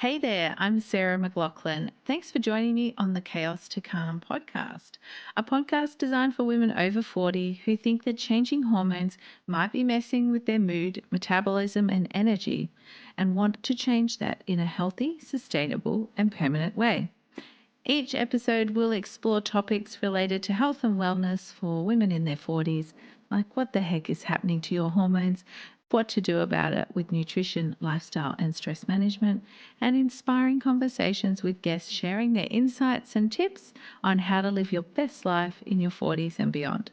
Hey there, I'm Sarah McLaughlin. Thanks for joining me on the Chaos to Calm podcast, a podcast designed for women over 40 who think that changing hormones might be messing with their mood, metabolism, and energy, and want to change that in a healthy, sustainable, and permanent way. Each episode will explore topics related to health and wellness for women in their 40s, like what the heck is happening to your hormones, what to do about it with nutrition, lifestyle, and stress management, and inspiring conversations with guests sharing their insights and tips on how to live your best life in your 40s and beyond.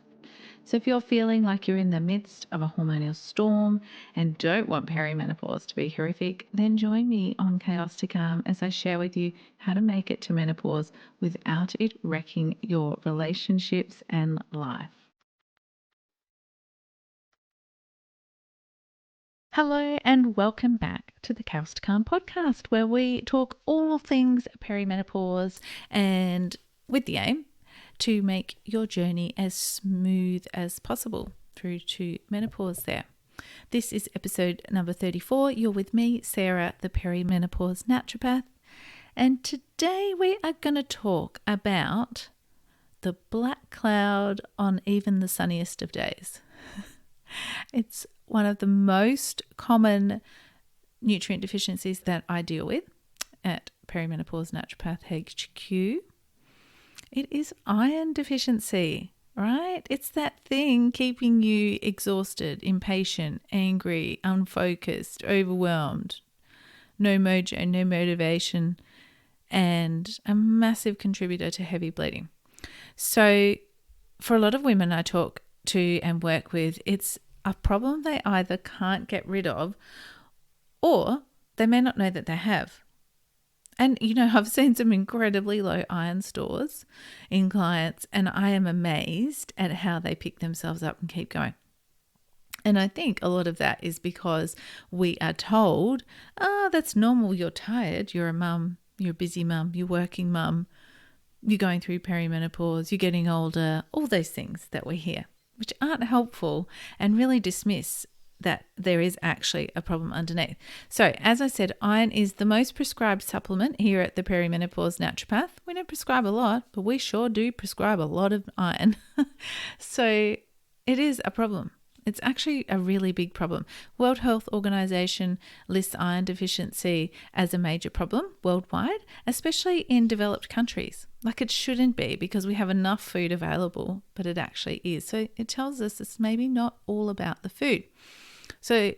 So, if you're feeling like you're in the midst of a hormonal storm and don't want perimenopause to be horrific, then join me on Chaos to Calm as I share with you how to make it to menopause without it wrecking your relationships and life. Hello, and welcome back to the Chaos to Calm podcast, where we talk all things perimenopause and with the aim to make your journey as smooth as possible through to menopause there. This is episode number 34. You're with me, Sarah, the perimenopause naturopath. And today we are going to talk about the black cloud on even the sunniest of days. It's one of the most common nutrient deficiencies that I deal with at Perimenopause Naturopath HQ. It is iron deficiency, right? It's that thing keeping you exhausted, impatient, angry, unfocused, overwhelmed, no mojo, no motivation, and a massive contributor to heavy bleeding. So for a lot of women I talk to and work with, it's a problem they either can't get rid of or they may not know that they have. And, I've seen some incredibly low iron stores in clients, and I am amazed at how they pick themselves up and keep going. And I think a lot of that is because we are told, that's normal. You're tired. You're a mum. You're a busy mum. You're working mum. You're going through perimenopause. You're getting older. All those things that we hear, which aren't helpful and really dismiss that there is actually a problem underneath. So, as I said, iron is the most prescribed supplement here at the Perimenopause Naturopath. We don't prescribe a lot, but we sure do prescribe a lot of iron. So, it is a problem. It's actually a really big problem. World Health Organization lists iron deficiency as a major problem worldwide, especially in developed countries. Like it shouldn't be because we have enough food available, but it actually is. So it tells us it's maybe not all about the food. So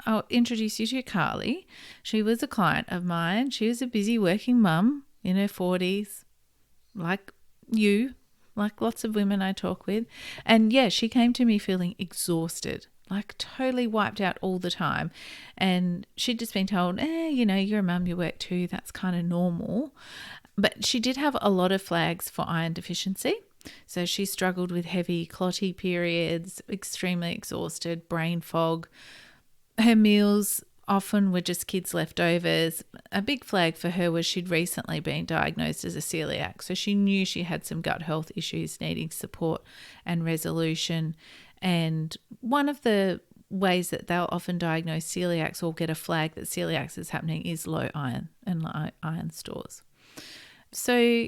I'll introduce you to Carly. She was a client of mine. She was a busy working mum in her 40s, like you, like lots of women I talk with. And yeah, she came to me feeling exhausted, like totally wiped out all the time. And she'd just been told, you're a mum, you work too, that's kind of normal. But she did have a lot of flags for iron deficiency. So she struggled with heavy clotty periods, extremely exhausted, brain fog. Her meals often were just kids' leftovers. A big flag for her was she'd recently been diagnosed as a celiac. So she knew she had some gut health issues needing support and resolution. And one of the ways that they'll often diagnose celiacs or get a flag that celiacs is happening is low iron and low iron stores. So,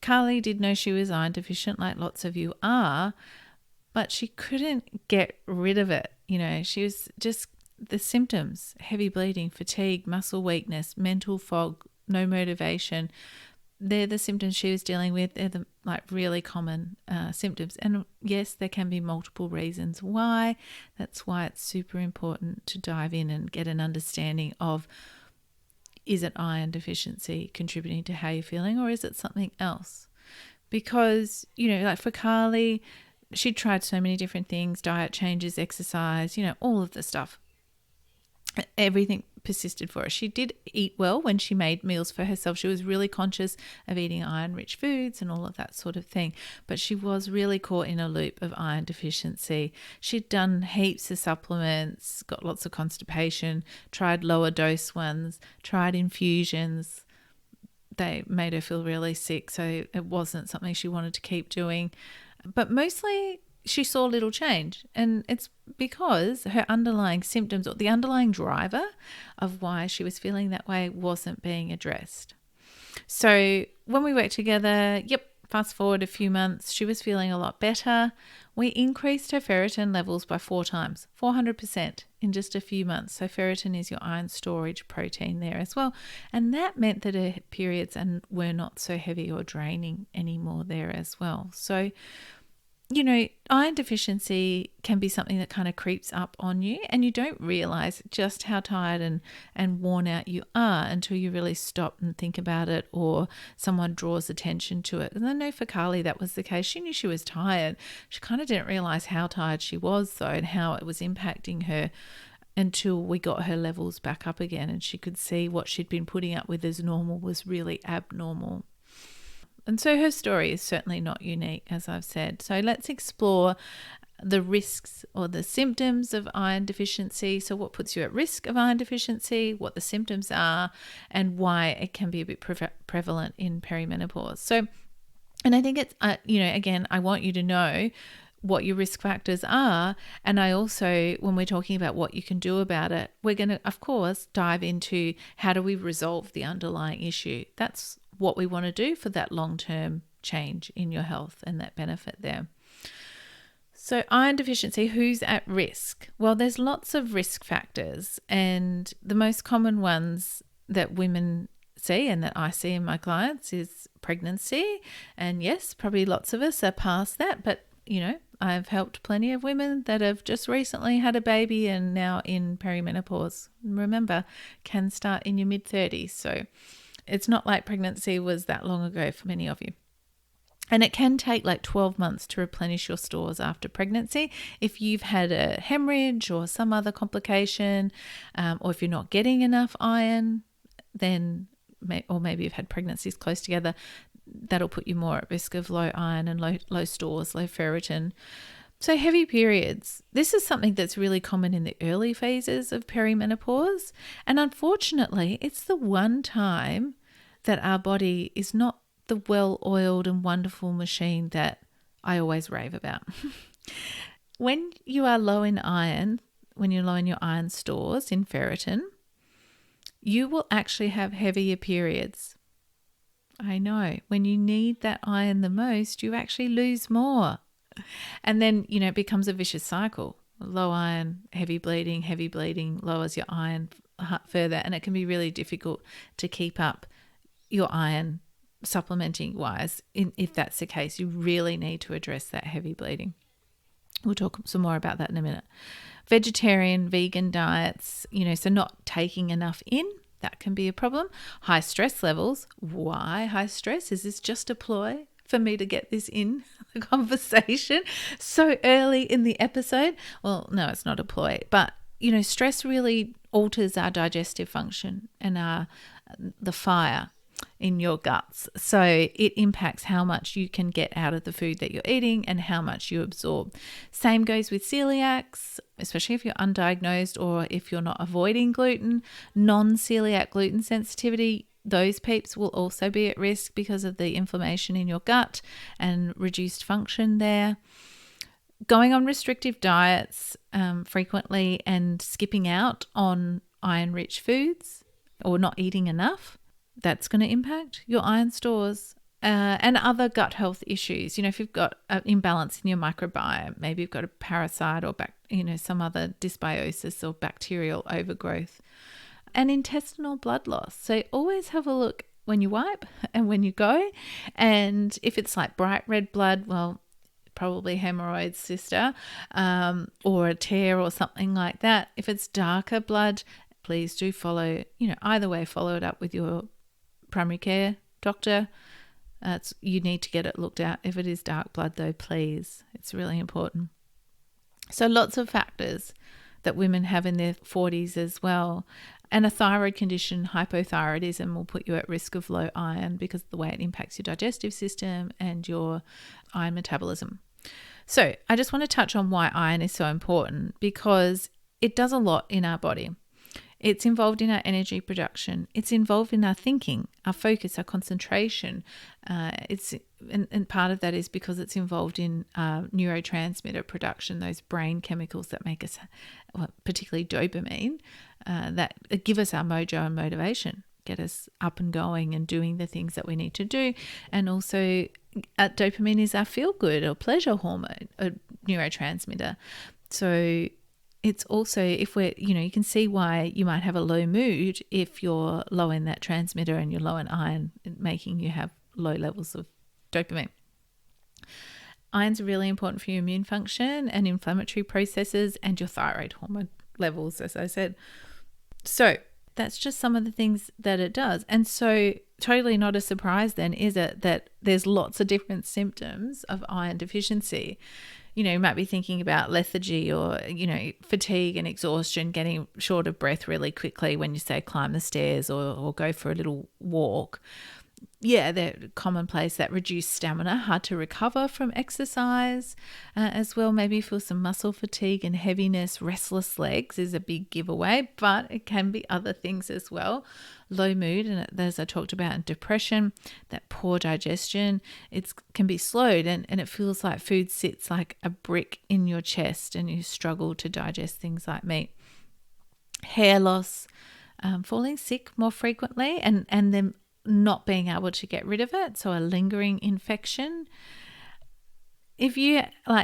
Carly did know she was iron deficient, like lots of you are, but she couldn't get rid of it. She was just the symptoms: heavy bleeding, fatigue, muscle weakness, mental fog, no motivation. They're the symptoms she was dealing with. They're the really common symptoms. And yes, there can be multiple reasons why. That's why it's super important to dive in and get an understanding of, is it iron deficiency contributing to how you're feeling, or is it something else? Because, like for Carly, she tried so many different things, diet changes, exercise, all of the stuff. Everything persisted for her. She did eat well when she made meals for herself. She was really conscious of eating iron-rich foods and all of that sort of thing. But she was really caught in a loop of iron deficiency. She'd done heaps of supplements, got lots of constipation, tried lower dose ones, tried infusions. They made her feel really sick, so it wasn't something she wanted to keep doing. But mostly she saw little change. And it's because her underlying symptoms or the underlying driver of why she was feeling that way wasn't being addressed. So when we worked together, fast forward a few months, she was feeling a lot better. We increased her ferritin levels by 4 times, 400% in just a few months. So ferritin is your iron storage protein there as well. And that meant that her periods were not so heavy or draining anymore there as well. So, iron deficiency can be something that kind of creeps up on you, and you don't realize just how tired and worn out you are until you really stop and think about it, or someone draws attention to it. And I know for Carly that was the case. She knew she was tired. She kind of didn't realize how tired she was though, and how it was impacting her, until we got her levels back up again and she could see what she'd been putting up with as normal was really abnormal. And so her story is certainly not unique, as I've said. So let's explore the risks or the symptoms of iron deficiency. So what puts you at risk of iron deficiency, what the symptoms are, and why it can be a bit prevalent in perimenopause. So, and I think it's, again, I want you to know what your risk factors are. And I also, when we're talking about what you can do about it, we're going to, of course, dive into how do we resolve the underlying issue. That's what we want to do for that long-term change in your health and that benefit there. So iron deficiency, who's at risk? Well, there's lots of risk factors, and the most common ones that women see and that I see in my clients is pregnancy. And yes, probably lots of us are past that, but I've helped plenty of women that have just recently had a baby and now in perimenopause. Remember, can start in your mid-30s. So it's not like pregnancy was that long ago for many of you. And it can take like 12 months to replenish your stores after pregnancy. If you've had a hemorrhage or some other complication, or if you're not getting enough iron, then, or maybe you've had pregnancies close together, that'll put you more at risk of low iron and low stores, low ferritin. So heavy periods. This is something that's really common in the early phases of perimenopause. And unfortunately, it's the one time that our body is not the well-oiled and wonderful machine that I always rave about. When you are low in iron, when you're low in your iron stores in ferritin, you will actually have heavier periods. I know. When you need that iron the most, you actually lose more. And then, it becomes a vicious cycle. Low iron, heavy bleeding lowers your iron further. And it can be really difficult to keep up your iron supplementing wise. If that's the case, you really need to address that heavy bleeding. We'll talk some more about that in a minute. Vegetarian, vegan diets, so not taking enough in. That can be a problem. High stress levels. Why high stress? Is this just a ploy for me to get this in the conversation so early in the episode? Well, no, it's not a ploy. But, stress really alters our digestive function and the fire in your guts. So it impacts how much you can get out of the food that you're eating and how much you absorb. Same goes with celiacs, especially if you're undiagnosed or if you're not avoiding gluten. Non-celiac gluten sensitivity, those peeps will also be at risk because of the inflammation in your gut and reduced function there. Going on restrictive diets frequently and skipping out on iron-rich foods or not eating enough, that's going to impact your iron stores and other gut health issues. If you've got an imbalance in your microbiome, maybe you've got a parasite or some other dysbiosis or bacterial overgrowth, and intestinal blood loss. So always have a look when you wipe and when you go. And if it's like bright red blood, well, probably hemorrhoids, sister, or a tear or something like that. If it's darker blood, please do follow, either way, follow it up with your primary care doctor. You need to get it looked at. If it is dark blood though, please, it's really important. So lots of factors that women have in their 40s as well. And a thyroid condition, hypothyroidism, will put you at risk of low iron because of the way it impacts your digestive system and your iron metabolism. So I just want to touch on why iron is so important, because it does a lot in our body. It's involved in our energy production. It's involved in our thinking, our focus, our concentration. And part of that is because it's involved in neurotransmitter production, those brain chemicals that make us, particularly dopamine, that give us our mojo and motivation, get us up and going and doing the things that we need to do. And also, dopamine is our feel-good or pleasure hormone, a neurotransmitter. So it's also, if we're, you can see why you might have a low mood if you're low in that transmitter and you're low in iron, making you have low levels of dopamine. Iron's really important for your immune function and inflammatory processes and your thyroid hormone levels, as I said. So that's just some of the things that it does. And so totally not a surprise then, is it, that there's lots of different symptoms of iron deficiency. You might be thinking about lethargy or, fatigue and exhaustion, getting short of breath really quickly when you say climb the stairs or go for a little walk. Yeah, they're commonplace. That reduced stamina, hard to recover from exercise as well. Maybe feel some muscle fatigue and heaviness. Restless legs is a big giveaway, but it can be other things as well. Low mood, and as I talked about, in depression, that poor digestion, it can be slowed and it feels like food sits like a brick in your chest and you struggle to digest things like meat. Hair loss, falling sick more frequently and then not being able to get rid of it, so a lingering infection. If you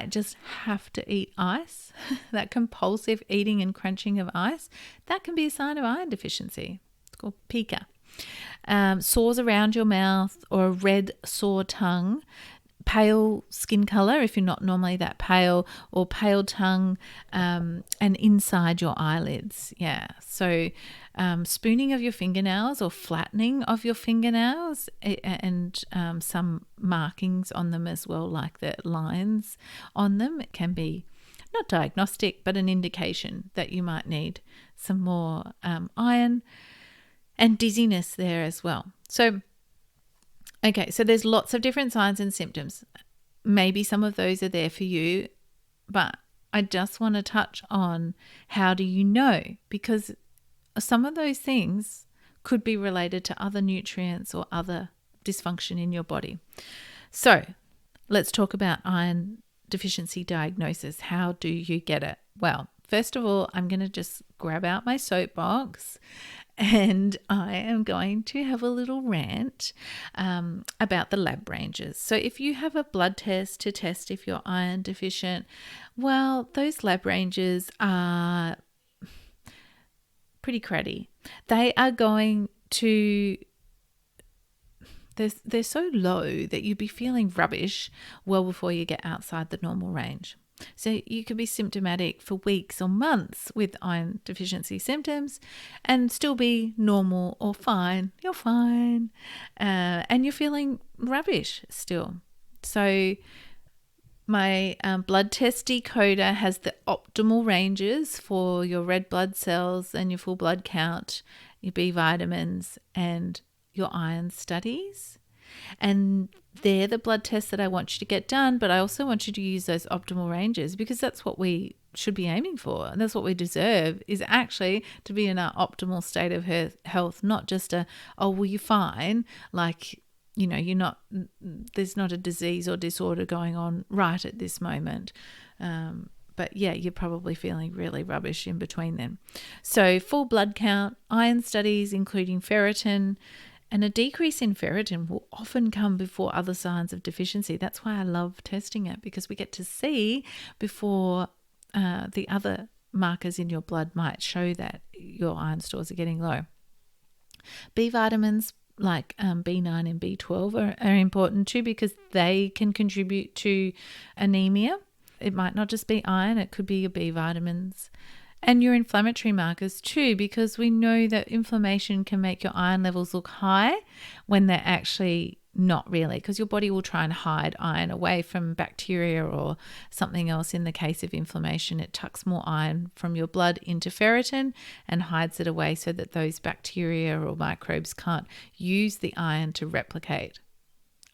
just have to eat ice, that compulsive eating and crunching of ice, that can be a sign of iron deficiency. It's called pica. Sores around your mouth or a red sore tongue, pale skin color if you're not normally that pale, or pale tongue and inside your eyelids. Yeah, so spooning of your fingernails or flattening of your fingernails and some markings on them as well, like the lines on them. It can be not diagnostic, but an indication that you might need some more iron, and dizziness there as well. So there's lots of different signs and symptoms. Maybe some of those are there for you, but I just want to touch on how do you know, because some of those things could be related to other nutrients or other dysfunction in your body. So let's talk about iron deficiency diagnosis. How do you get it? Well, first of all, I'm going to just grab out my soapbox and I am going to have a little rant about the lab ranges. So if you have a blood test to test if you're iron deficient, well, those lab ranges are pretty cruddy. They are going to, they're so low that you'd be feeling rubbish well before you get outside the normal range. So you could be symptomatic for weeks or months with iron deficiency symptoms and still be normal or fine. You're fine. And you're feeling rubbish still. So my blood test decoder has the optimal ranges for your red blood cells and your full blood count, your B vitamins and your iron studies. And they're the blood tests that I want you to get done, but I also want you to use those optimal ranges because that's what we should be aiming for. And that's what we deserve, is actually to be in our optimal state of health, not just you're fine. You're not, there's not a disease or disorder going on right at this moment. But yeah, you're probably feeling really rubbish in between then. So full blood count, iron studies, including ferritin, and a decrease in ferritin will often come before other signs of deficiency. That's why I love testing it, because we get to see before the other markers in your blood might show that your iron stores are getting low. B vitamins like B9 and B12 are important too, because they can contribute to anemia. It might not just be iron, it could be your B vitamins. And your inflammatory markers too, because we know that inflammation can make your iron levels look high when they're actually not really, because your body will try and hide iron away from bacteria or something else. In the case of inflammation, it tucks more iron from your blood into ferritin and hides it away so that those bacteria or microbes can't use the iron to replicate.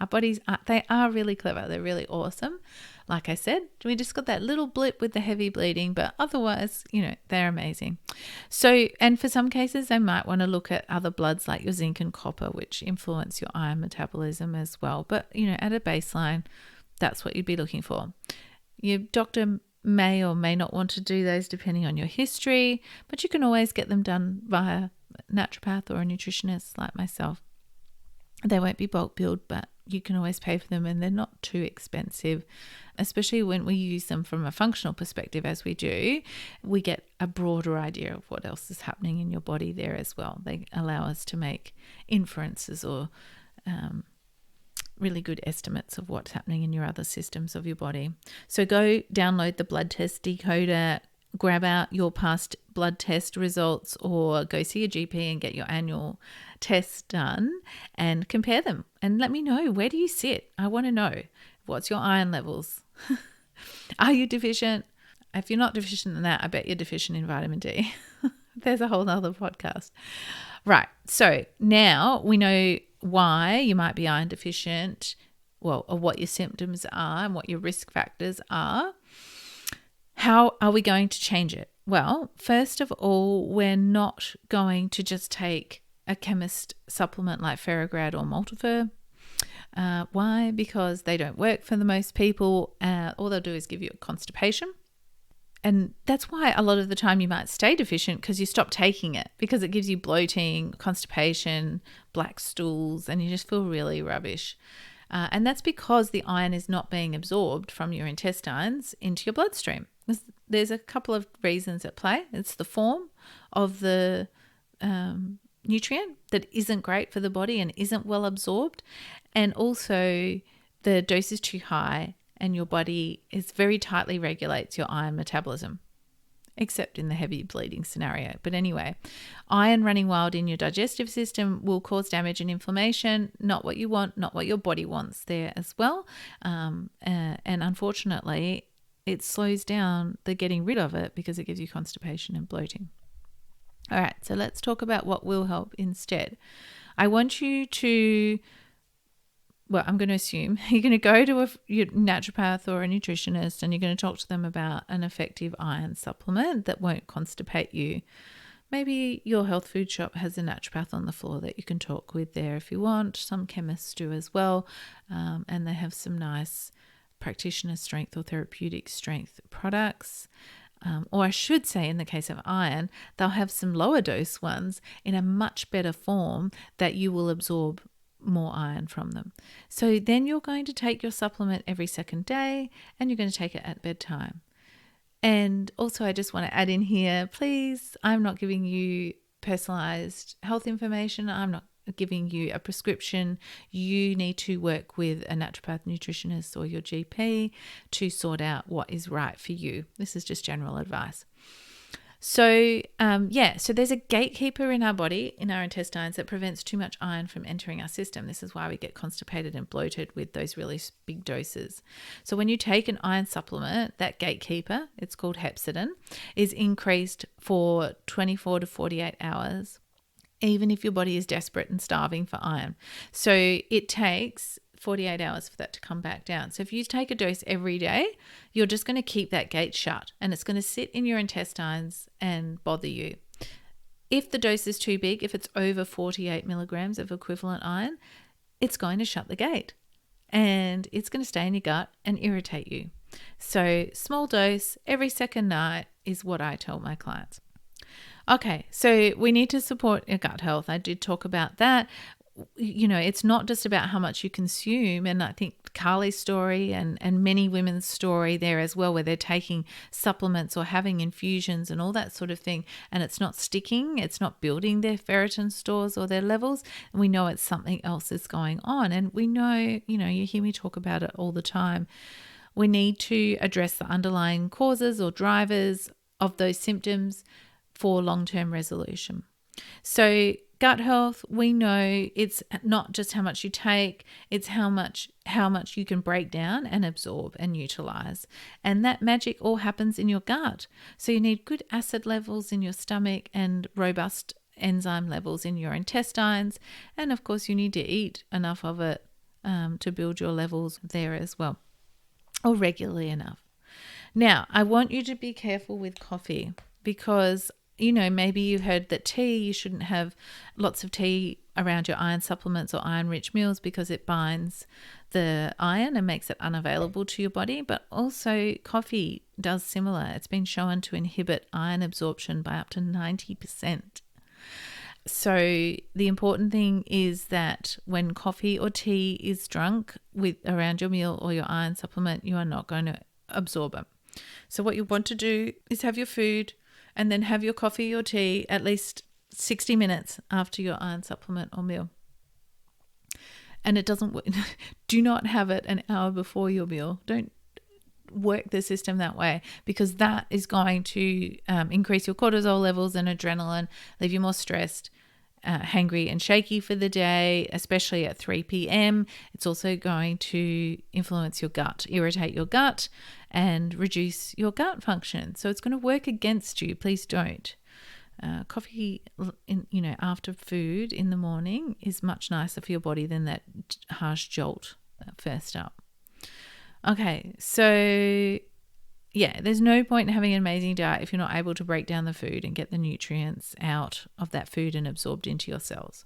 Our bodies, they are really clever. They're really awesome. Like I said, we just got that little blip with the heavy bleeding, but otherwise, they're amazing. So, and for some cases, they might want to look at other bloods like your zinc and copper, which influence your iron metabolism as well. But, at a baseline, that's what you'd be looking for. Your doctor may or may not want to do those depending on your history, but you can always get them done via a naturopath or a nutritionist like myself. They won't be bulk billed, but you can always pay for them, and they're not too expensive, especially when we use them from a functional perspective as we do. We get a broader idea of what else is happening in your body there as well. They allow us to make inferences or really good estimates of what's happening in your other systems of your body. So go download the blood test decoder, grab out your past blood test results, or go see a GP and get your annual test done and compare them and let me know, where do you sit? I want to know, what's your iron levels? Are you deficient? If you're not deficient in that, I bet you're deficient in vitamin D. There's a whole other podcast. Right. So now we know why you might be iron deficient, or what your symptoms are and what your risk factors are. How are we going to change it? Well, first of all, we're not going to just take a chemist supplement like Ferrograd or Multifer. Why? Because they don't work for the most people. All they'll do is give you a constipation. And that's why a lot of the time you might stay deficient, because you stop taking it, because it gives you bloating, constipation, black stools, and you just feel really rubbish. And that's because the iron is not being absorbed from your intestines into your bloodstream. There's a couple of reasons at play. It's the form of the nutrient that isn't great for the body and isn't well absorbed. And also the dose is too high, and your body is very tightly regulates your iron metabolism, except in the heavy bleeding scenario. But anyway, iron running wild in your digestive system will cause damage and inflammation, not what you want, not what your body wants there as well. And unfortunately, it slows down the getting rid of it because it gives you constipation and bloating. All right, so let's talk about what will help instead. I want you to... Well, I'm going to assume you're going to go to your naturopath or a nutritionist, and you're going to talk to them about an effective iron supplement that won't constipate you. Maybe your health food shop has a naturopath on the floor that you can talk with there if you want. Some chemists do as well, and they have some nice practitioner strength or therapeutic strength products. Or I should say, in the case of iron, they'll have some lower dose ones in a much better form that you will absorb more iron from them. So then you're going to take your supplement every second day, and you're going to take it at bedtime. And also, I just want to add in here, please, I'm not giving you personalized health information. I'm not giving you a prescription. You need to work with a naturopath, nutritionist, or your GP to sort out what is right for you. This is just general advice. So there's a gatekeeper in our body, in our intestines, that prevents too much iron from entering our system. This is why we get constipated and bloated with those really big doses. So when you take an iron supplement, that gatekeeper, it's called hepcidin, is increased for 24 to 48 hours, even if your body is desperate and starving for iron. So it takes 48 hours for that to come back down. So if you take a dose every day, you're just going to keep that gate shut, and it's going to sit in your intestines and bother you. If the dose is too big, if it's over 48 milligrams of equivalent iron, it's going to shut the gate, and it's going to stay in your gut and irritate you. So small dose every second night is what I tell my clients. Okay, so we need to support your gut health. I did talk about that. It's not just about how much you consume. And I think Carly's story and many women's story there as well, where they're taking supplements or having infusions and all that sort of thing, and it's not sticking, it's not building their ferritin stores or their levels. And we know it's something else that's going on. And we know, you hear me talk about it all the time. We need to address the underlying causes or drivers of those symptoms for long-term resolution. So gut health, we know it's not just how much you take, it's how much you can break down and absorb and utilize. And that magic all happens in your gut. So you need good acid levels in your stomach and robust enzyme levels in your intestines. And of course, you need to eat enough of it to build your levels there as well. or regularly enough. Now, I want you to be careful with coffee because, maybe you heard that you shouldn't have lots of tea around your iron supplements or iron rich meals because it binds the iron and makes it unavailable to your body. But also coffee does similar. It's been shown to inhibit iron absorption by up to 90%. So the important thing is that when coffee or tea is drunk with around your meal or your iron supplement, you are not going to absorb it. So what you want to do is have your food and then have your coffee or tea at least 60 minutes after your iron supplement or meal. And it doesn't do not have it an hour before your meal. Don't work the system that way, because that is going to increase your cortisol levels and adrenaline, leave you more stressed, hangry and shaky for the day, especially at 3 p.m. It's also going to influence your gut, irritate your gut, and reduce your gut function. So it's going to work against you. Please don't. Coffee, after food in the morning is much nicer for your body than that harsh jolt first up. Okay, so there's no point in having an amazing diet if you're not able to break down the food and get the nutrients out of that food and absorbed into your cells.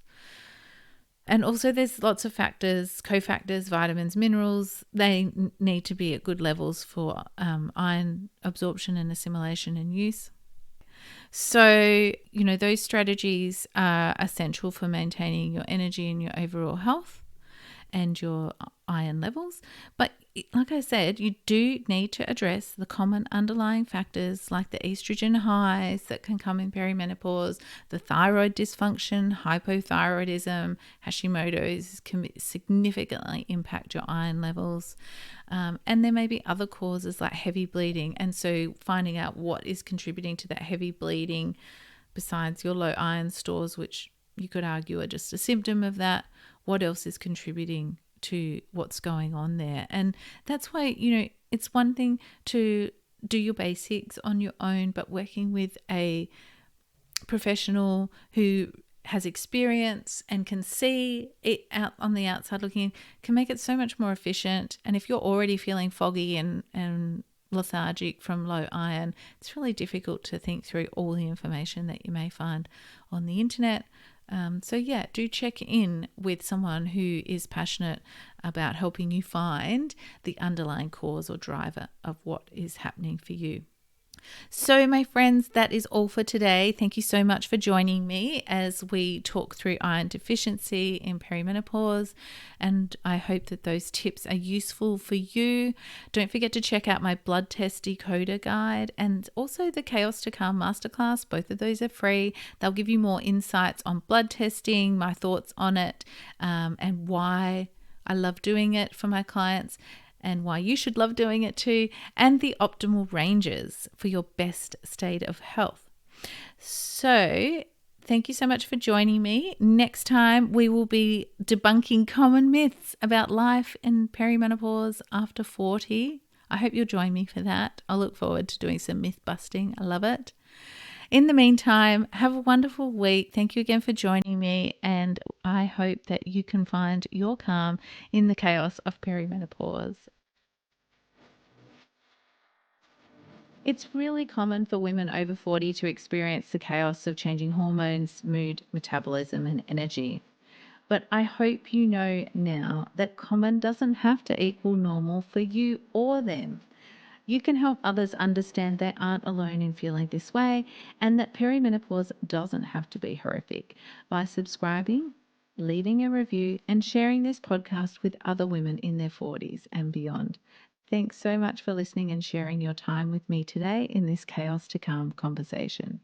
And also there's lots of factors, cofactors, vitamins, minerals. They need to be at good levels for iron absorption and assimilation and use. So, those strategies are essential for maintaining your energy and your overall health and your iron levels. But like I said, you do need to address the common underlying factors like the estrogen highs that can come in perimenopause, the thyroid dysfunction, hypothyroidism, Hashimoto's can significantly impact your iron levels. And there may be other causes like heavy bleeding. And so finding out what is contributing to that heavy bleeding besides your low iron stores, which you could argue are just a symptom of that, what else is contributing to what's going on there. And that's why, it's one thing to do your basics on your own, but working with a professional who has experience and can see it out on the outside looking in can make it so much more efficient. And if you're already feeling foggy and lethargic from low iron, it's really difficult to think through all the information that you may find on the internet. Do check in with someone who is passionate about helping you find the underlying cause or driver of what is happening for you. So, my friends, that is all for today. Thank you so much for joining me as we talk through iron deficiency in perimenopause. And I hope that those tips are useful for you. Don't forget to check out my blood test decoder guide and also the Chaos to Calm masterclass. Both of those are free. They'll give you more insights on blood testing, my thoughts on it, and why I love doing it for my clients, and why you should love doing it too, and the optimal ranges for your best state of health. So thank you so much for joining me. Next time we will be debunking common myths about life in perimenopause after 40. I hope you'll join me for that. I look forward to doing some myth busting. I love it. In the meantime, have a wonderful week. Thank you again for joining me, and I hope that you can find your calm in the chaos of perimenopause. It's really common for women over 40 to experience the chaos of changing hormones, mood, metabolism, and energy. But I hope you know now that common doesn't have to equal normal for you or them. You can help others understand they aren't alone in feeling this way, and that perimenopause doesn't have to be horrific, by subscribing, leaving a review, and sharing this podcast with other women in their 40s and beyond. Thanks so much for listening and sharing your time with me today in this Chaos to Calm conversation.